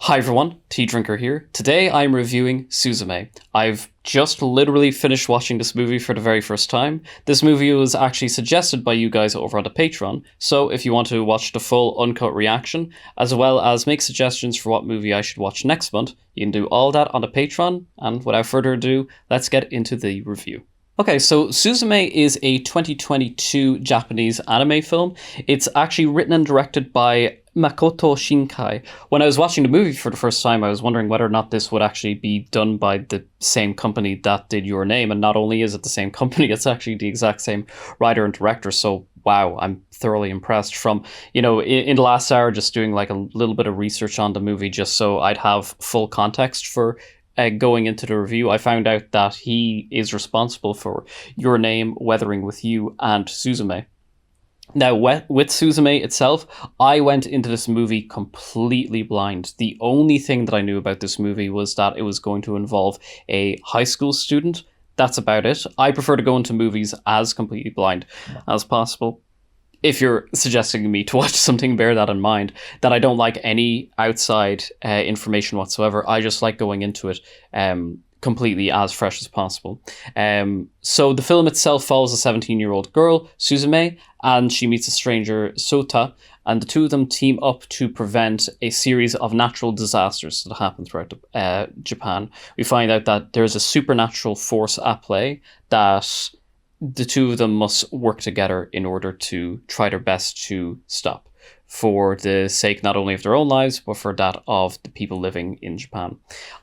Hi everyone, Tea Drinker here. Today I'm reviewing Suzume. I've just literally finished watching this movie for the very first time. This movie was actually suggested by you guys over on the Patreon, so if you want to watch the full uncut reaction, as well as make suggestions for what movie I should watch next month, you can do all that on the Patreon, and without further ado, let's get into the review. Okay, so Suzume is a 2022 Japanese anime film. It's actually written and directed by Makoto Shinkai. When I was watching the movie for the first time, I was wondering whether or not this would actually be done by the same company that did Your Name. And not only is it the same company, it's actually the exact same writer and director. So, wow, I'm thoroughly impressed from, in the last hour, just doing like a little bit of research on the movie just so I'd have full context for going into the review. I found out that he is responsible for Your Name, Weathering with You, and Suzume. Now, with Suzume itself, I went into this movie completely blind. The only thing that I knew about this movie was that it was going to involve a high school student. That's about it. I prefer to go into movies as completely blind as possible. If you're suggesting me to watch something, bear that in mind, that I don't like any outside information whatsoever. I just like going into it completely as fresh as possible. So the film itself follows a 17-year-old girl, Suzume, and she meets a stranger, Sota, and the two of them team up to prevent a series of natural disasters that happen throughout Japan. We find out that there's a supernatural force at play that the two of them must work together in order to try their best to stop, for the sake not only of their own lives, but for that of the people living in Japan.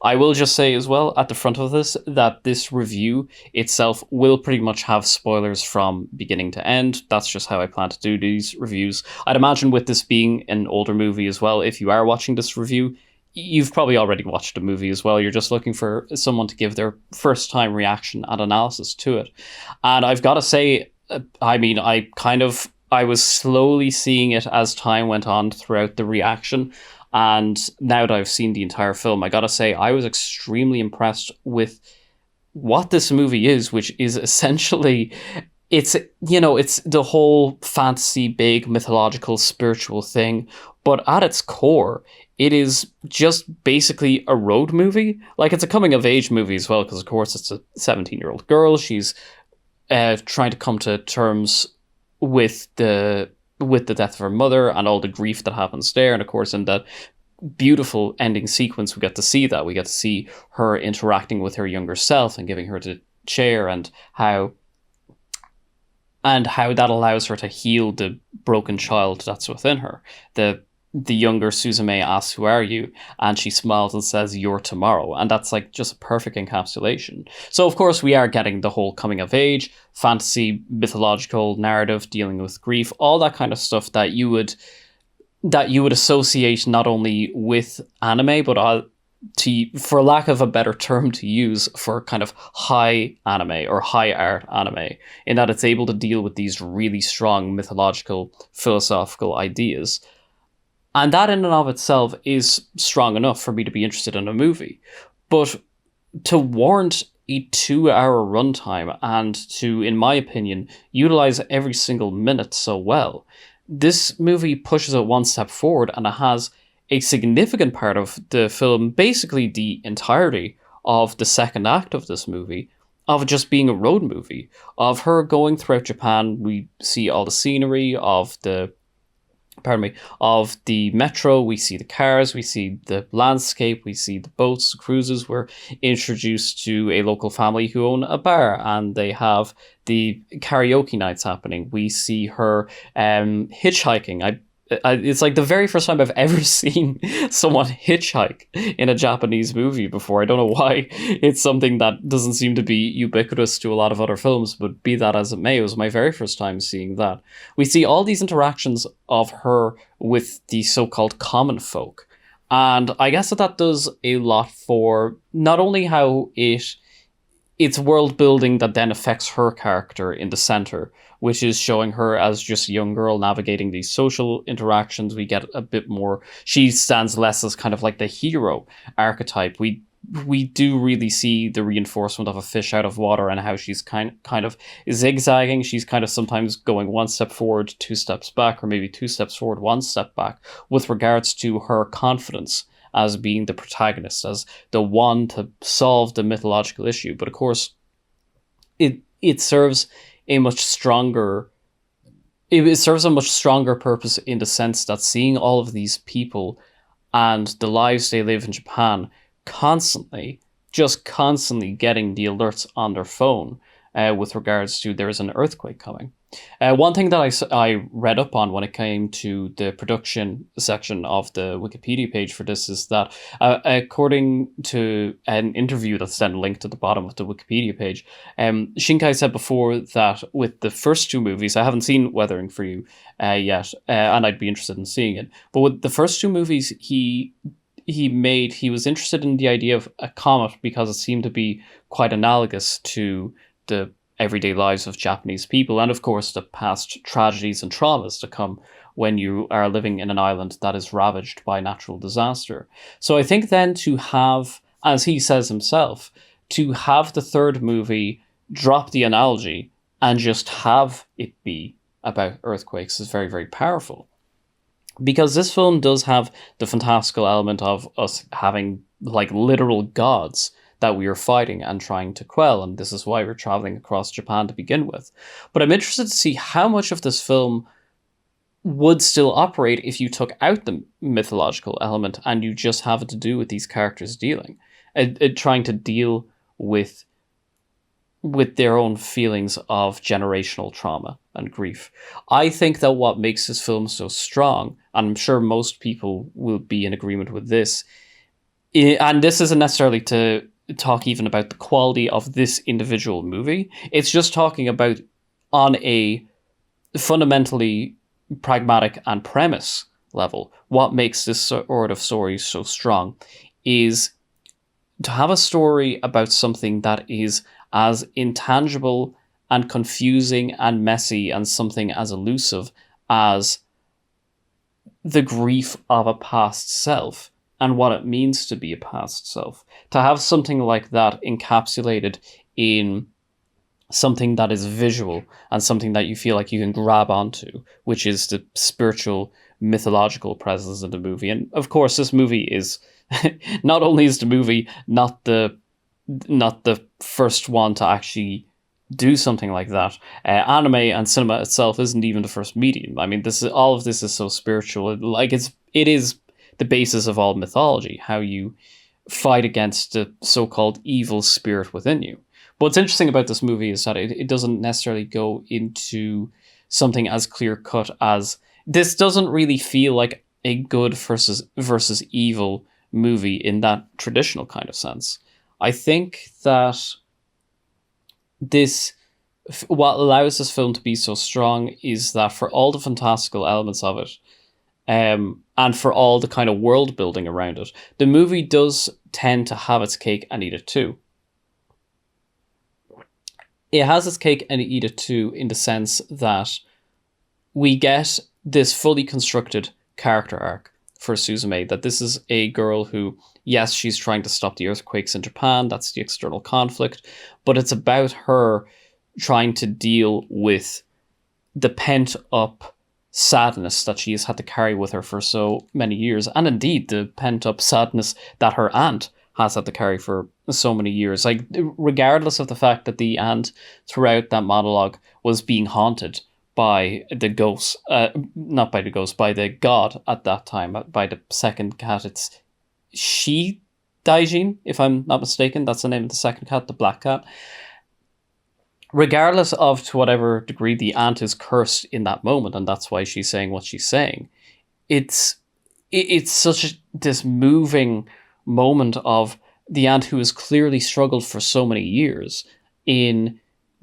I will just say as well, at the front of this, that this review itself will pretty much have spoilers from beginning to end. That's just how I plan to do these reviews. I'd imagine with this being an older movie as well, if you are watching this review, you've probably already watched the movie as well. You're just looking for someone to give their first time reaction and analysis to it. And I've got to say, I was slowly seeing it as time went on throughout the reaction. And now that I've seen the entire film, I got to say, I was extremely impressed with what this movie is, which is essentially, it's the whole fantasy, big mythological, spiritual thing. But at its core, it is just basically a road movie. Like, it's a coming-of-age movie as well, because, of course, it's a 17-year-old girl. She's trying to come to terms with the death of her mother and all the grief that happens there. And, of course, in that beautiful ending sequence, we get to see that. We get to see her interacting with her younger self and giving her the chair, and how that allows her to heal the broken child that's within her. The younger Suzume asks, "Who are you?" And she smiles and says, "You're tomorrow." And that's like just a perfect encapsulation. So of course we are getting the whole coming of age, fantasy, mythological narrative, dealing with grief, all that kind of stuff that you would associate not only with anime, but for lack of a better term to use, for kind of high anime or high art anime, in that it's able to deal with these really strong mythological, philosophical ideas. And that in and of itself is strong enough for me to be interested in a movie. But to warrant a 2-hour runtime and to, in my opinion, utilize every single minute so well, this movie pushes it one step forward, and it has a significant part of the film, basically the entirety of the second act of this movie, of just being a road movie, of her going throughout Japan. We see all the scenery of the metro, we see the cars, we see the landscape, we see the boats, the cruises. We're introduced to a local family who own a bar, and they have the karaoke nights happening. We see her hitchhiking. It's like the very first time I've ever seen someone hitchhike in a Japanese movie before. I don't know why. It's something that doesn't seem to be ubiquitous to a lot of other films, but be that as it may, it was my very first time seeing that. We see all these interactions of her with the so-called common folk. And I guess that does a lot for not only how it's world building that then affects her character in the center, which is showing her as just a young girl navigating these social interactions. We get a bit more, she stands less as kind of like the hero archetype. We do really see the reinforcement of a fish out of water, and how she's kind of zigzagging. She's kind of sometimes going one step forward, 2 steps back, or maybe 2 steps forward, 1 step back, with regards to her confidence as being the protagonist, as the one to solve the mythological issue. But of course, it serves a much stronger it serves a much stronger purpose in the sense that seeing all of these people and the lives they live in Japan constantly, just constantly getting the alerts on their phone with regards to there's an earthquake coming. One thing that I read up on when it came to the production section of the Wikipedia page for this is that according to an interview that's then linked at the bottom of the Wikipedia page, Shinkai said before that with the first two movies, I haven't seen Weathering for You yet, and I'd be interested in seeing it, but with the first two movies he was interested in the idea of a comet because it seemed to be quite analogous to the everyday lives of Japanese people, and of course the past tragedies and traumas that come when you are living in an island that is ravaged by natural disaster. So I think then to have, as he says himself, to have the third movie drop the analogy and just have it be about earthquakes is very, very powerful. Because this film does have the fantastical element of us having like literal gods that we are fighting and trying to quell, and this is why we're traveling across Japan to begin with. But I'm interested to see how much of this film would still operate if you took out the mythological element and you just have it to do with these characters trying to deal with their own feelings of generational trauma and grief. I think that what makes this film so strong, and I'm sure most people will be in agreement with this, and this isn't necessarily to talk even about the quality of this individual movie. It's just talking about on a fundamentally pragmatic and premise level, what makes this sort of story so strong is to have a story about something that is as intangible and confusing and messy and something as elusive as the grief of a past self and what it means to be a past self. To have something like that encapsulated in something that is visual and something that you feel like you can grab onto, which is the spiritual, mythological presence of the movie. And of course, this movie is not only is the movie not the first one to actually do something like that. Anime and cinema itself isn't even the first medium. I mean, all of this is so spiritual. It is the basis of all mythology, how you fight against the so-called evil spirit within you. What's interesting about this movie is that it doesn't necessarily go into something as clear-cut as... This doesn't really feel like a good versus evil movie in that traditional kind of sense. I think that what allows this film to be so strong is that for all the fantastical elements of it, and for all the kind of world building around it, the movie does tend to have its cake and eat it too. It has its cake and eat it too in the sense that we get this fully constructed character arc for Suzume, that this is a girl who, yes, she's trying to stop the earthquakes in Japan, that's the external conflict, but it's about her trying to deal with the pent-up sadness that she has had to carry with her for so many years, and indeed the pent-up sadness that her aunt has had to carry for so many years. Like, regardless of the fact that the aunt throughout that monologue was being haunted by the ghost, not by the ghost, by the god at that time, by the second cat. It's Shi Daijin, if I'm not mistaken. That's the name of the second cat, the black cat. Regardless of to whatever degree the aunt is cursed in that moment, and that's why she's saying what she's saying, it's such this moving moment of the aunt who has clearly struggled for so many years in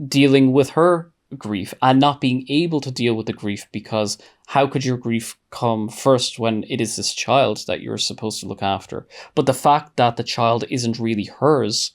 dealing with her grief and not being able to deal with the grief, because how could your grief come first when it is this child that you're supposed to look after? But the fact that the child isn't really hers,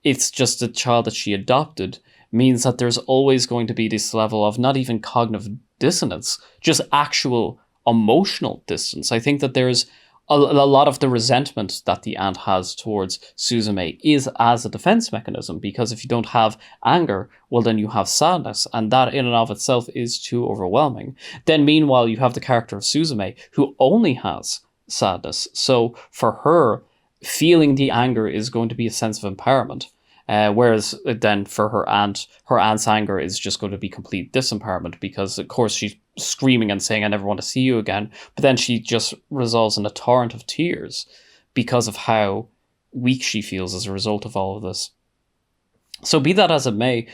it's just a child that she adopted, means that there's always going to be this level of not even cognitive dissonance, just actual emotional distance. I think that there's a lot of the resentment that the aunt has towards Suzume is as a defense mechanism, because if you don't have anger, well, then you have sadness, and that in and of itself is too overwhelming. Then meanwhile, you have the character of Suzume, who only has sadness. So for her, feeling the anger is going to be a sense of empowerment. Whereas then for her aunt's anger is just going to be complete disempowerment, because of course she's screaming and saying, "I never want to see you again." But then she just resolves in a torrent of tears because of how weak she feels as a result of all of this. So be that as it may,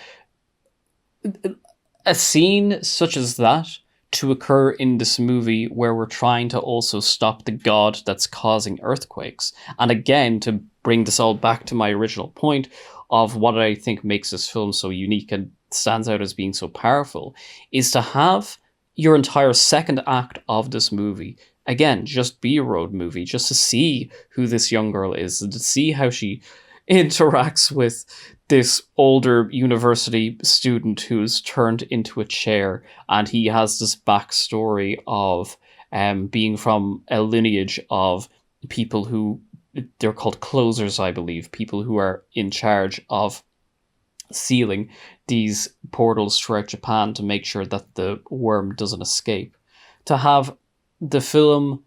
a scene such as that to occur in this movie, where we're trying to also stop the god that's causing earthquakes, and again, to bring this all back to my original point of what I think makes this film so unique and stands out as being so powerful, is to have your entire second act of this movie, again, just be a road movie, just to see who this young girl is, and to see how she interacts with this older university student who's turned into a chair, and he has this backstory of being from a lineage of people who, they're called closers, I believe, people who are in charge of sealing these portals throughout Japan to make sure that the worm doesn't escape. To have the film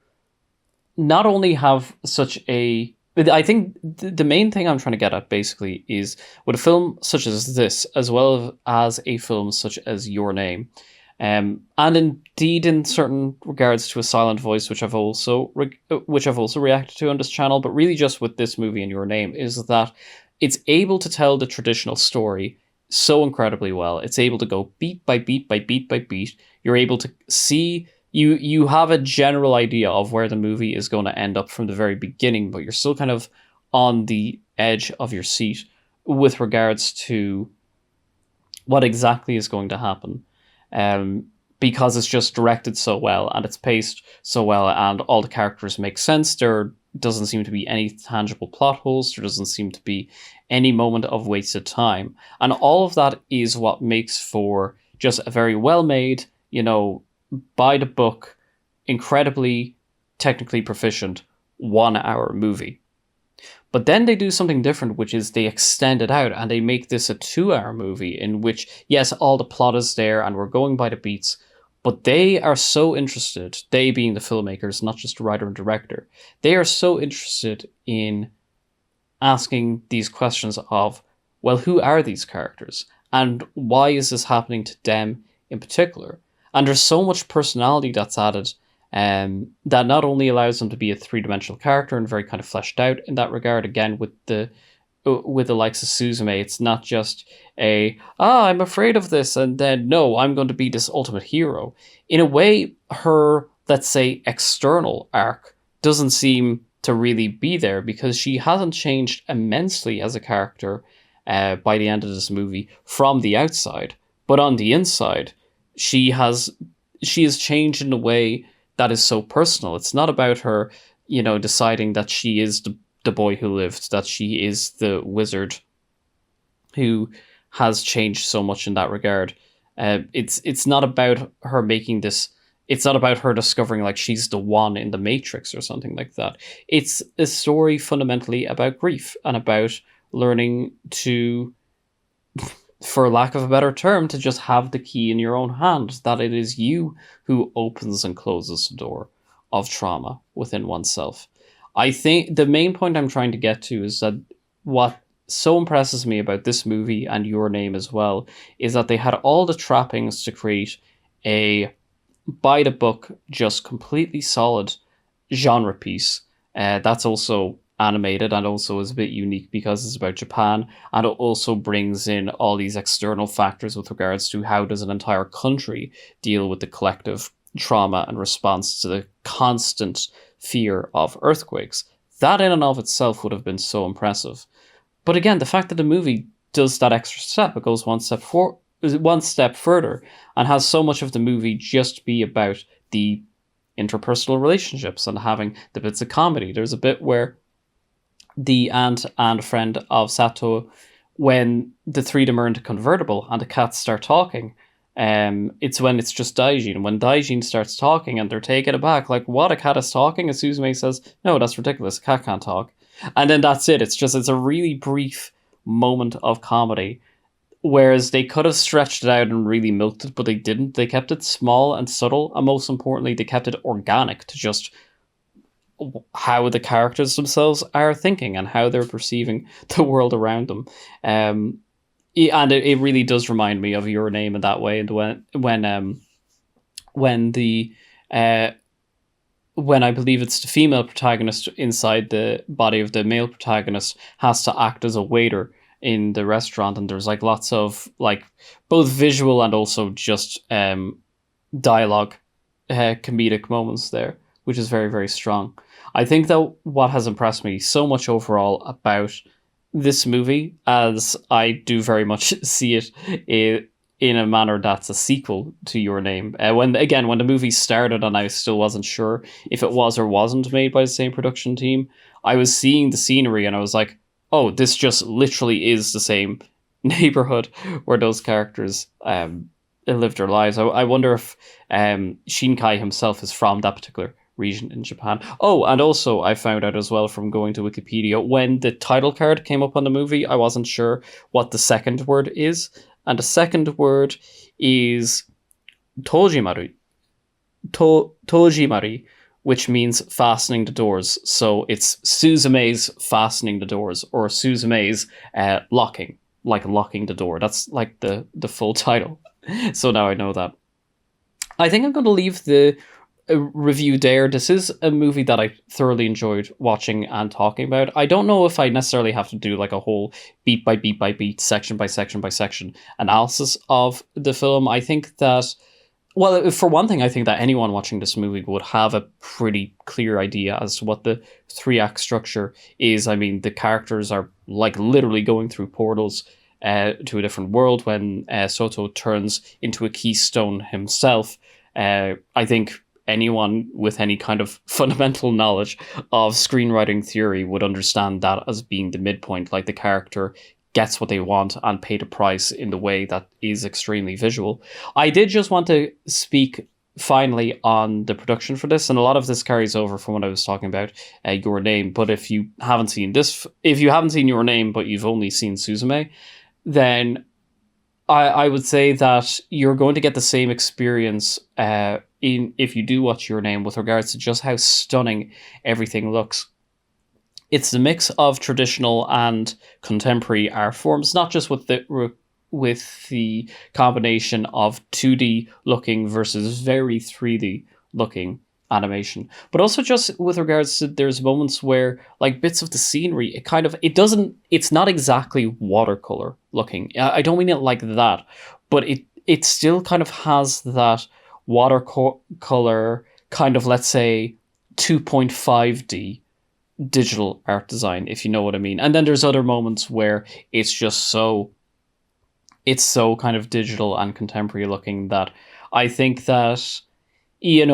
not only have such a, I think the main thing I'm trying to get at basically is, with a film such as this, as well as a film such as Your Name, and indeed in certain regards to A Silent Voice, which I've also reacted to on this channel, but really just with this movie and Your Name, is that it's able to tell the traditional story so incredibly well. It's able to go beat by beat by beat by beat. You're able to see, you have a general idea of where the movie is going to end up from the very beginning, but you're still kind of on the edge of your seat with regards to what exactly is going to happen. Because it's just directed so well and it's paced so well and all the characters make sense. There doesn't seem to be any tangible plot holes. There doesn't seem to be any moment of wasted time. And all of that is what makes for just a very well-made, by the book, incredibly technically proficient 1 hour movie. But then they do something different, which is they extend it out and they make this a 2 hour movie in which, yes, all the plot is there and we're going by the beats, but they are so interested, they being the filmmakers, not just the writer and director, they are so interested in asking these questions of, well, who are these characters? And why is this happening to them in particular? And there's so much personality that's added, that not only allows them to be a three-dimensional character and very kind of fleshed out in that regard. Again, with the likes of Suzume, it's not just I'm afraid of this, and then, no, I'm going to be this ultimate hero. In a way, her, let's say, external arc doesn't seem to really be there, because she hasn't changed immensely as a character by the end of this movie from the outside. But on the inside, she has changed in a way that is so personal. It's not about her, deciding that she is the boy who lived, that she is the wizard who has changed so much in that regard. It's not about her making this. It's not about her discovering like she's the one in the Matrix or something like that. It's a story fundamentally about grief and about learning to, for lack of a better term, to just have the key in your own hand, that it is you who opens and closes the door of trauma within oneself. I think the main point I'm trying to get to is that what so impresses me about this movie and Your Name as well is that they had all the trappings to create a, by the book, just completely solid genre piece. That's also animated and also is a bit unique because it's about Japan, and it also brings in all these external factors with regards to how does an entire country deal with the collective trauma and response to the constant fear of earthquakes. That in and of itself would have been so impressive. But again, the fact that the movie does that extra step, it goes one step further and has so much of the movie just be about the interpersonal relationships and having the bits of comedy. There's a bit where the aunt and friend of Sato, when the three of them are into convertible and the cats start talking, it's when it's just Daijin. When Daijin starts talking and they're taken aback, like, what, a cat is talking? And Suzume says, no, that's ridiculous, a cat can't talk. And then that's it. It's a really brief moment of comedy, whereas they could have stretched it out and really milked it, but they didn't. They kept it small and subtle, and most importantly, they kept it organic to just how the characters themselves are thinking and how they're perceiving the world around them. And it really does remind me of Your Name in that way. And when the uh, when I believe it's the female protagonist inside the body of the male protagonist has to act as a waiter in the restaurant, and there's like lots of like both visual and also just dialogue, comedic moments there, which is very, very strong. I think that what has impressed me so much overall about this movie, as I do very much see it in a manner that's a sequel to Your Name. When the movie started and I still wasn't sure if it was or wasn't made by the same production team, I was seeing the scenery and I was like, oh, this just literally is the same neighborhood where those characters live their lives. I wonder if Shinkai himself is from that particular region in Japan. Oh, and also I found out as well from going to Wikipedia, when the title card came up on the movie, I wasn't sure what the second word is. And the second word is Tojimaru. Tojimari, which means fastening the doors. So it's Suzume's fastening the doors, or Suzume's locking, like locking the door. That's like the full title. So now I know that. I think I'm going to leave the review there. This is a movie that I thoroughly enjoyed watching and talking about. I don't know if I necessarily have to do like a whole beat by beat by beat, section by section by section analysis of the film. I think that, well, for one thing, I think that anyone watching this movie would have a pretty clear idea as to what the 3-act structure is. I mean, the characters are like literally going through portals to a different world when Soto turns into a keystone himself. I think anyone with any kind of fundamental knowledge of screenwriting theory would understand that as being the midpoint. Like, the character gets what they want and paid a price in the way that is extremely visual. I did just want to speak finally on the production for this, and a lot of this carries over from what I was talking about Your Name. But if you haven't seen Your Name but you've only seen Suzume, then I would say that you're going to get the same experience if you do watch Your Name, with regards to just how stunning everything looks. It's the mix of traditional and contemporary art forms, not just with the combination of 2D looking versus very 3D looking animation, but also just with regards to, there's moments where like bits of the scenery, it's not exactly watercolor looking. I don't mean it like that, but it still kind of has that watercolor kind of, let's say, 2.5D digital art design, if you know what I mean. And then there's other moments where it's so kind of digital and contemporary looking that I think that, even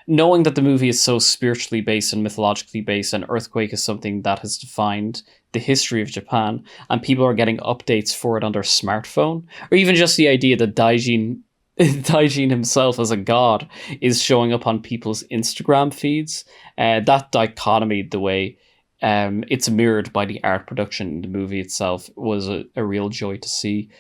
knowing that the movie is so spiritually based and mythologically based, and Earthquake is something that has defined the history of Japan, and people are getting updates for it on their smartphone, or even just the idea that Daijin himself as a god is showing up on people's Instagram feeds, that dichotomy, the way it's mirrored by the art production in the movie itself, was a real joy to see.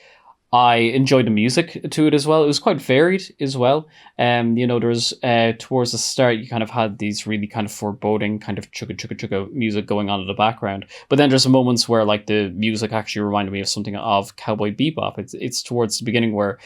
I enjoyed the music to it as well. It was quite varied as well. There's towards the start, you kind of had these really kind of foreboding kind of chugga chugga chugga music going on in the background. But then there's moments where like the music actually reminded me of something of Cowboy Bebop. It's towards the beginning where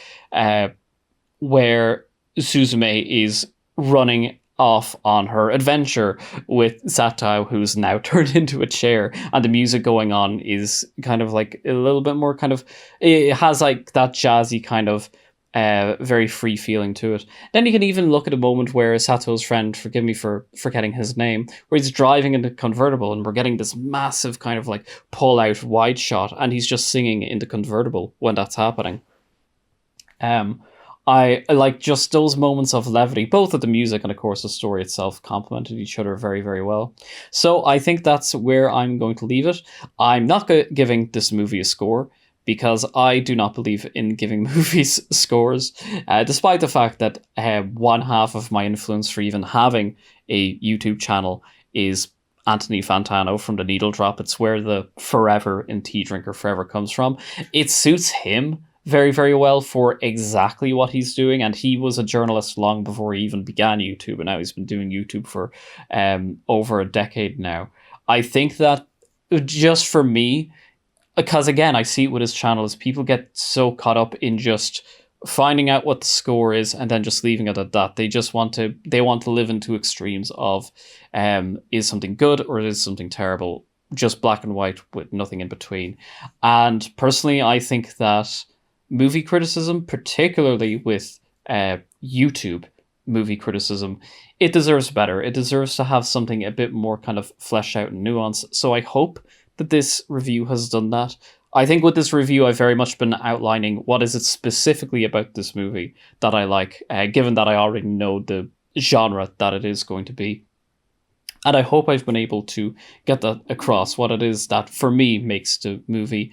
Suzume is running off on her adventure with Satao, who's now turned into a chair, and the music going on is kind of like a little bit more kind of, it has like that jazzy kind of very free feeling to it. Then you can even look at a moment where Sato's friend, forgive me for forgetting his name, where he's driving in the convertible and we're getting this massive kind of like pull out wide shot, and he's just singing in the convertible when that's happening. I like just those moments of levity, both of the music and of course the story itself complemented each other very, very well. So I think that's where I'm going to leave it. I'm not giving this movie a score, because I do not believe in giving movies scores, despite the fact that one half of my influence for even having a YouTube channel is Anthony Fantano from The Needle Drop. It's where the forever in Tea Drinker Forever comes from. It suits him very, very well for exactly what he's doing. And he was a journalist long before he even began YouTube, and now he's been doing YouTube for over a decade now. I think that just for me, because again, I see it with his channel, is people get so caught up in just finding out what the score is and then just leaving it at that. They want to live in two extremes of is something good or is something terrible, just black and white with nothing in between. And personally, I think that movie criticism, particularly with YouTube movie criticism, it deserves better. It deserves to have something a bit more kind of fleshed out and nuanced. So I hope that this review has done that. I think with this review, I've very much been outlining what is it specifically about this movie that I like, given that I already know the genre that it is going to be. And I hope I've been able to get that across, what it is that, for me, makes the movie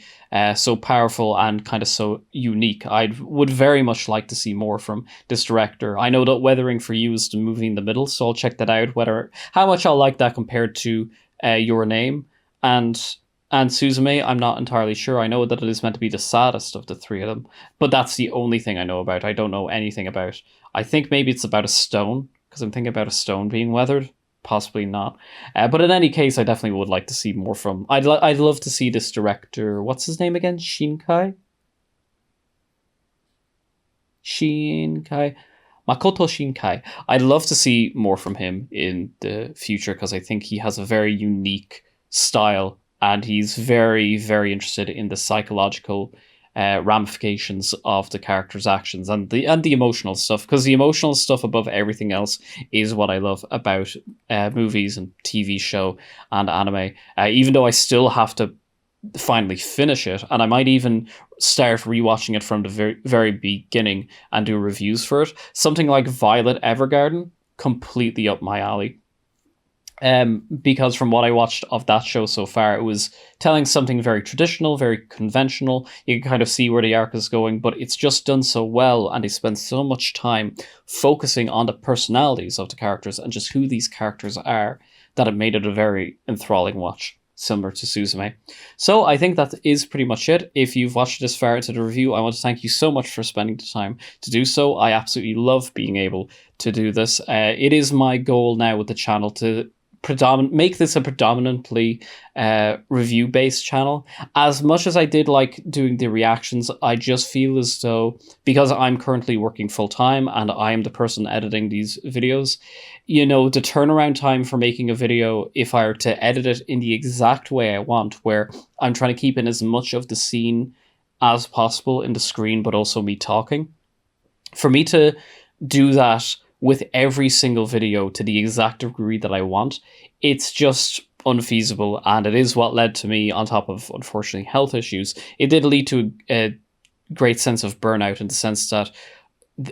so powerful and kind of so unique. I would very much like to see more from this director. I know that Weathering for You is the movie in the middle, so I'll check that out, how much I'll like that compared to Your Name. And Suzume, I'm not entirely sure. I know that it is meant to be the saddest of the three of them, but that's the only thing I know about. I don't know anything about. I think maybe it's about a stone, because I'm thinking about a stone being weathered. Possibly not. But in any case, I definitely would like to see more from. I'd love to see this director. What's his name again? Shinkai? Makoto Shinkai. I'd love to see more from him in the future, because I think he has a very unique style, and he's very, very interested in the psychological ramifications of the character's actions and the emotional stuff, because the emotional stuff above everything else is what I love about movies and TV show and anime. Even though I still have to finally finish it, and I might even start rewatching it from the very, very beginning and do reviews for it. Something like Violet Evergarden, completely up my alley. Because from what I watched of that show so far, it was telling something very traditional, very conventional. You can kind of see where the arc is going, but it's just done so well, and they spend so much time focusing on the personalities of the characters and just who these characters are, that it made it a very enthralling watch, similar to Suzume. So I think that is pretty much it. If you've watched this far into the review, I want to thank you so much for spending the time to do so. I absolutely love being able to do this. It is my goal now with the channel to make this a predominantly review-based channel. As much as I did like doing the reactions, I just feel as though, because I'm currently working full-time and I am the person editing these videos, the turnaround time for making a video, if I were to edit it in the exact way I want, where I'm trying to keep in as much of the scene as possible in the screen, but also me talking, for me to do that with every single video to the exact degree that I want, it's just unfeasible, and it is what led to me, on top of, unfortunately, health issues, it did lead to a great sense of burnout, in the sense that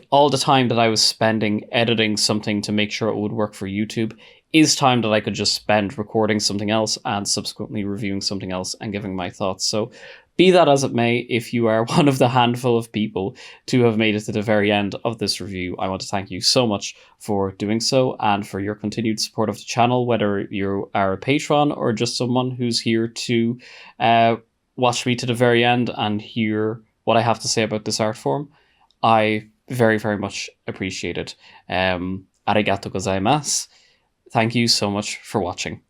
all the time that I was spending editing something to make sure it would work for YouTube is time that I could just spend recording something else and subsequently reviewing something else and giving my thoughts. So be that as it may, if you are one of the handful of people to have made it to the very end of this review, I want to thank you so much for doing so and for your continued support of the channel, whether you are a patron or just someone who's here to watch me to the very end and hear what I have to say about this art form. I very, very much appreciate it. Arigato gozaimasu. Thank you so much for watching.